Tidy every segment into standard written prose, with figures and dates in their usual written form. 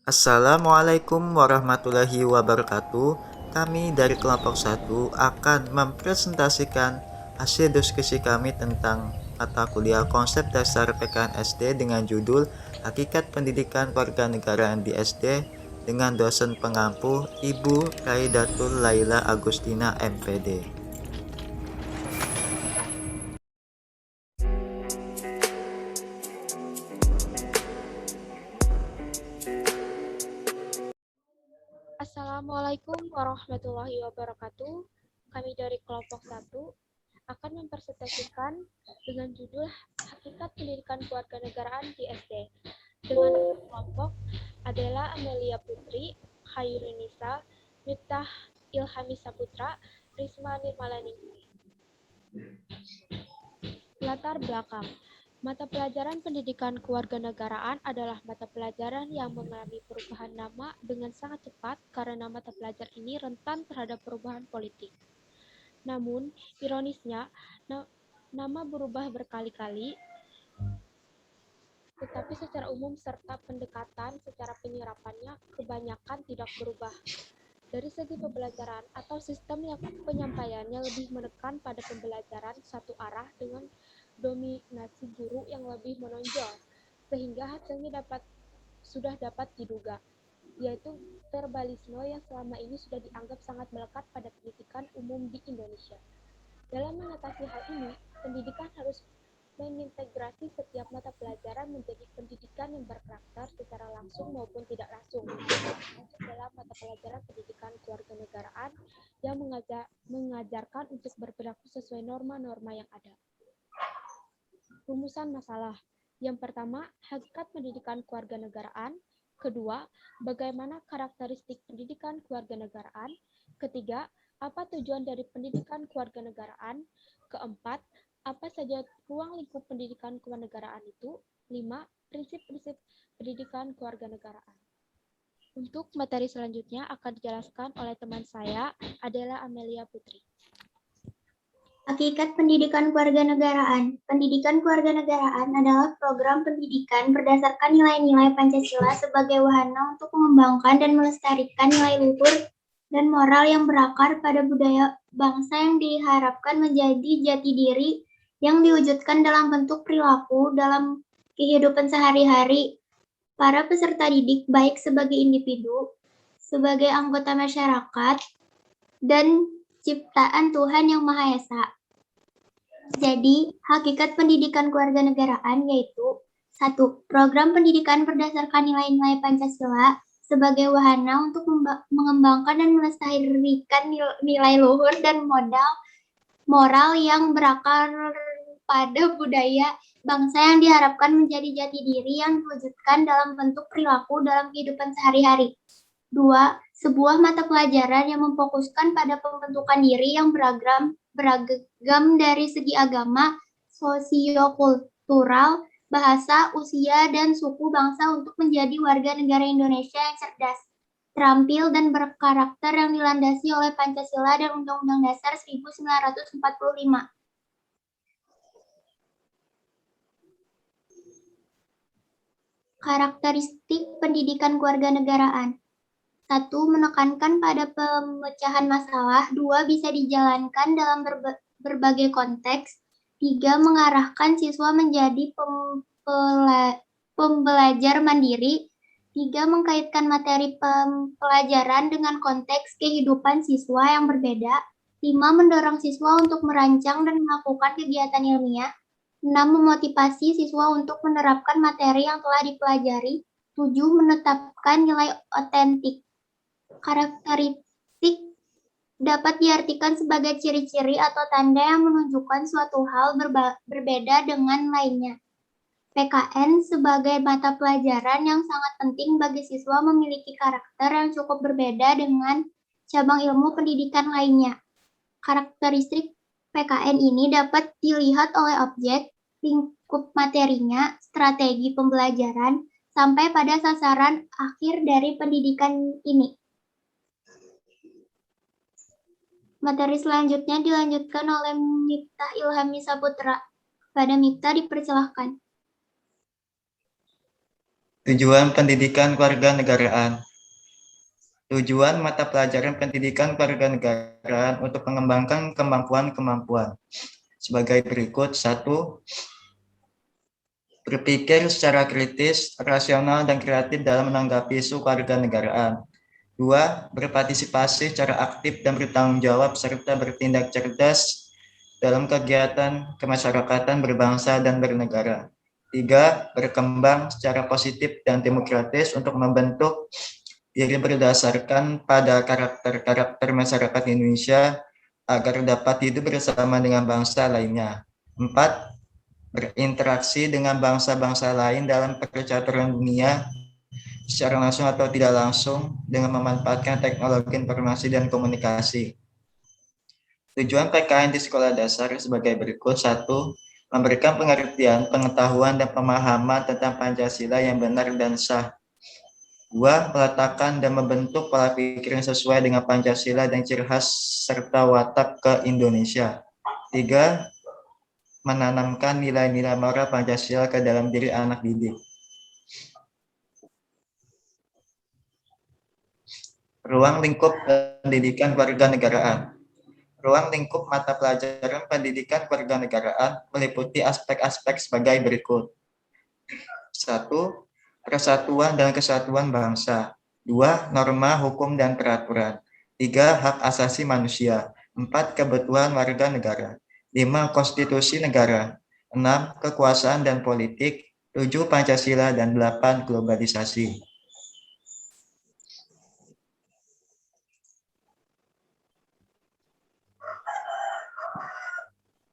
Assalamualaikum warahmatullahi wabarakatuh. Kami dari kelompok 1 akan mempresentasikan hasil diskusi kami tentang mata kuliah konsep dasar PKN SD dengan judul Hakikat Pendidikan Kewarganegaraan di SD dengan dosen pengampu Ibu Raidatul Laila Agustina MPD. Assalamualaikum warahmatullahi wabarakatuh. Kami dari kelompok 1 akan mempresentasikan dengan judul Hakikat Pendidikan Kewarganegaraan di SD. Dengan kelompok adalah Amelia Putri, Khairunnisa, Miftah Ilhami Saputra, Risma Nirmalani. Latar belakang. Mata pelajaran pendidikan kewarganegaraan adalah mata pelajaran yang mengalami perubahan nama dengan sangat cepat karena mata pelajaran ini rentan terhadap perubahan politik. Namun, ironisnya, nama berubah berkali-kali, tetapi secara umum serta pendekatan secara penyerapannya kebanyakan tidak berubah. Dari segi pembelajaran atau sistem yang penyampaiannya lebih menekan pada pembelajaran satu arah dengan dominasi guru yang lebih menonjol, sehingga hasilnya sudah dapat diduga, yaitu verbalisme yang selama ini sudah dianggap sangat melekat pada pendidikan umum di Indonesia. Dalam mengatasi hal ini, pendidikan harus mengintegrasi setiap mata pelajaran menjadi pendidikan yang berkarakter secara langsung maupun tidak langsung, masuk dalam mata pelajaran pendidikan kewarganegaraan yang mengajarkan untuk berperilaku sesuai norma-norma yang ada. Rumusan masalah. Yang pertama, hakikat pendidikan kewarganegaraan. Kedua, bagaimana karakteristik pendidikan kewarganegaraan. Ketiga, apa tujuan dari pendidikan kewarganegaraan. Keempat, apa saja ruang lingkup pendidikan kewarganegaraan itu. 5. Prinsip-prinsip pendidikan kewarganegaraan. Untuk materi selanjutnya akan dijelaskan oleh teman saya, adalah Amelia Putri. Hakikat pendidikan kewarganegaraan. Pendidikan kewarganegaraan adalah program pendidikan berdasarkan nilai-nilai Pancasila sebagai wahana untuk mengembangkan dan melestarikan nilai luhur dan moral yang berakar pada budaya bangsa yang diharapkan menjadi jati diri yang diwujudkan dalam bentuk perilaku dalam kehidupan sehari-hari. Para peserta didik baik sebagai individu, sebagai anggota masyarakat, dan ciptaan Tuhan Yang Maha Esa. Jadi, hakikat pendidikan kewarganegaraan yaitu 1. Program pendidikan berdasarkan nilai-nilai Pancasila sebagai wahana untuk mengembangkan dan melestarikan nilai luhur dan moral yang berakar pada budaya bangsa yang diharapkan menjadi jati diri yang diwujudkan dalam bentuk perilaku dalam kehidupan sehari-hari. 2. Sebuah mata pelajaran yang memfokuskan pada pembentukan diri yang beragam dari segi agama, sosiokultural, bahasa, usia, dan suku bangsa untuk menjadi warga negara Indonesia yang cerdas, terampil, dan berkarakter yang dilandasi oleh Pancasila dan Undang-Undang Dasar 1945. Karakteristik pendidikan kewarganegaraan. 1. Menekankan pada pemecahan masalah. 2. Bisa dijalankan dalam berbagai konteks. 3. Mengarahkan siswa menjadi pembelajar mandiri. 3. Mengkaitkan materi pelajaran dengan konteks kehidupan siswa yang berbeda. 5. Mendorong siswa untuk merancang dan melakukan kegiatan ilmiah. 6. Memotivasi siswa untuk menerapkan materi yang telah dipelajari. 7. Menetapkan nilai otentik. Karakteristik dapat diartikan sebagai ciri-ciri atau tanda yang menunjukkan suatu hal berbeda dengan lainnya. PKN sebagai mata pelajaran yang sangat penting bagi siswa memiliki karakter yang cukup berbeda dengan cabang ilmu pendidikan lainnya. Karakteristik PKN ini dapat dilihat oleh objek, lingkup materinya, strategi pembelajaran, sampai pada sasaran akhir dari pendidikan ini. Materi selanjutnya dilanjutkan oleh Miftah Ilhami Saputra. Pada Miftah dipersilahkan. Tujuan pendidikan kewarganegaraan. Tujuan mata pelajaran pendidikan kewarganegaraan untuk mengembangkan kemampuan-kemampuan sebagai berikut. 1. Berpikir secara kritis, rasional, dan kreatif dalam menanggapi isu kewarganegaraan. 2. Berpartisipasi secara aktif dan bertanggung jawab serta bertindak cerdas dalam kegiatan kemasyarakatan berbangsa dan bernegara. 3. Berkembang secara positif dan demokratis untuk membentuk diri berdasarkan pada karakter-karakter masyarakat Indonesia agar dapat hidup bersama dengan bangsa lainnya. 4. Berinteraksi dengan bangsa-bangsa lain dalam percaturan dunia secara langsung atau tidak langsung dengan memanfaatkan teknologi informasi dan komunikasi. Tujuan PKN di sekolah dasar sebagai berikut. 1. Memberikan pengertian, pengetahuan, dan pemahaman tentang Pancasila yang benar dan sah. 2. Meletakkan dan membentuk pola pikir yang sesuai dengan Pancasila dan ciri khas serta watak ke Indonesia. 3. Menanamkan nilai-nilai moral Pancasila ke dalam diri anak didik. Ruang lingkup pendidikan kewarganegaraan. Ruang lingkup mata pelajaran pendidikan kewarganegaraan meliputi aspek-aspek sebagai berikut. 1. Persatuan dan kesatuan bangsa. 2. Norma, hukum, dan peraturan. 3. Hak asasi manusia. 4. Kebutuhan warga negara. 5. Konstitusi negara. 6. Kekuasaan dan politik. 7. Pancasila, dan 8. Globalisasi.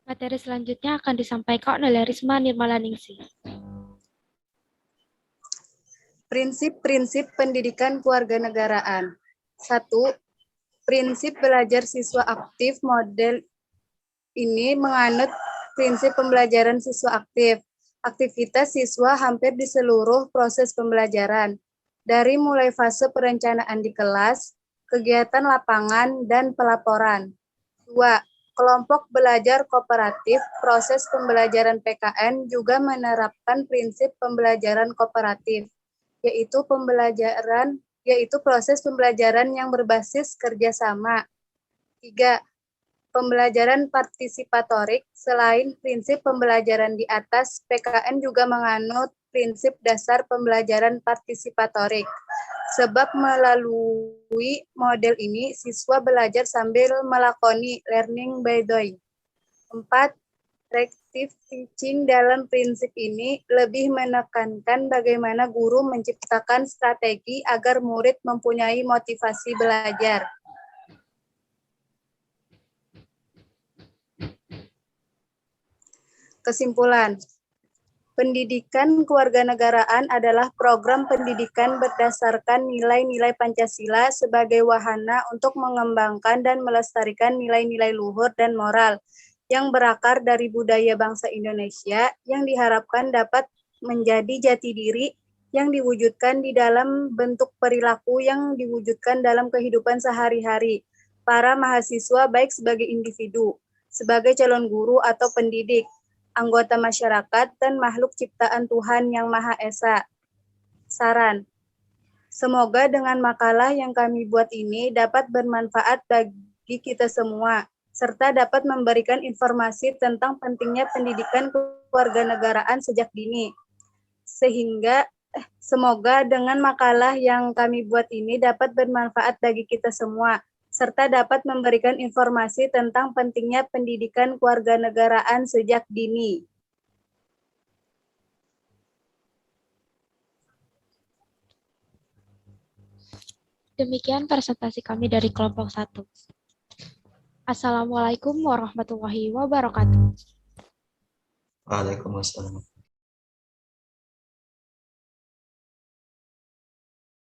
Materi selanjutnya akan disampaikan oleh Risma Nirmalaningsih. Prinsip-prinsip pendidikan kewarganegaraan. 1. Prinsip belajar siswa aktif. Model ini menganut prinsip pembelajaran siswa aktif. Aktivitas siswa hampir di seluruh proses pembelajaran, dari mulai fase perencanaan di kelas, kegiatan lapangan, dan pelaporan. 2. Kelompok belajar kooperatif. Proses pembelajaran PKN juga menerapkan prinsip pembelajaran kooperatif, yaitu proses pembelajaran yang berbasis kerjasama. 3. Pembelajaran partisipatorik. Selain prinsip pembelajaran di atas, PKN juga menganut prinsip dasar pembelajaran partisipatorik. Sebab melalui model ini, siswa belajar sambil melakoni learning by doing. 4. Reactive teaching. Dalam prinsip ini lebih menekankan bagaimana guru menciptakan strategi agar murid mempunyai motivasi belajar. Kesimpulan. Pendidikan kewarganegaraan adalah program pendidikan berdasarkan nilai-nilai Pancasila sebagai wahana untuk mengembangkan dan melestarikan nilai-nilai luhur dan moral yang berakar dari budaya bangsa Indonesia yang diharapkan dapat menjadi jati diri yang diwujudkan di dalam bentuk perilaku yang diwujudkan dalam kehidupan sehari-hari para mahasiswa, baik sebagai individu, sebagai calon guru atau pendidik, anggota masyarakat, dan makhluk ciptaan Tuhan Yang Maha Esa. Saran. Semoga dengan makalah yang kami buat ini dapat bermanfaat bagi kita semua, serta dapat memberikan informasi tentang pentingnya pendidikan kewarganegaraan sejak dini. Semoga dengan makalah yang kami buat ini dapat bermanfaat bagi kita semua, serta dapat memberikan informasi tentang pentingnya pendidikan kewarganegaraan sejak dini. Demikian presentasi kami dari kelompok 1. Assalamualaikum warahmatullahi wabarakatuh. Waalaikumsalam.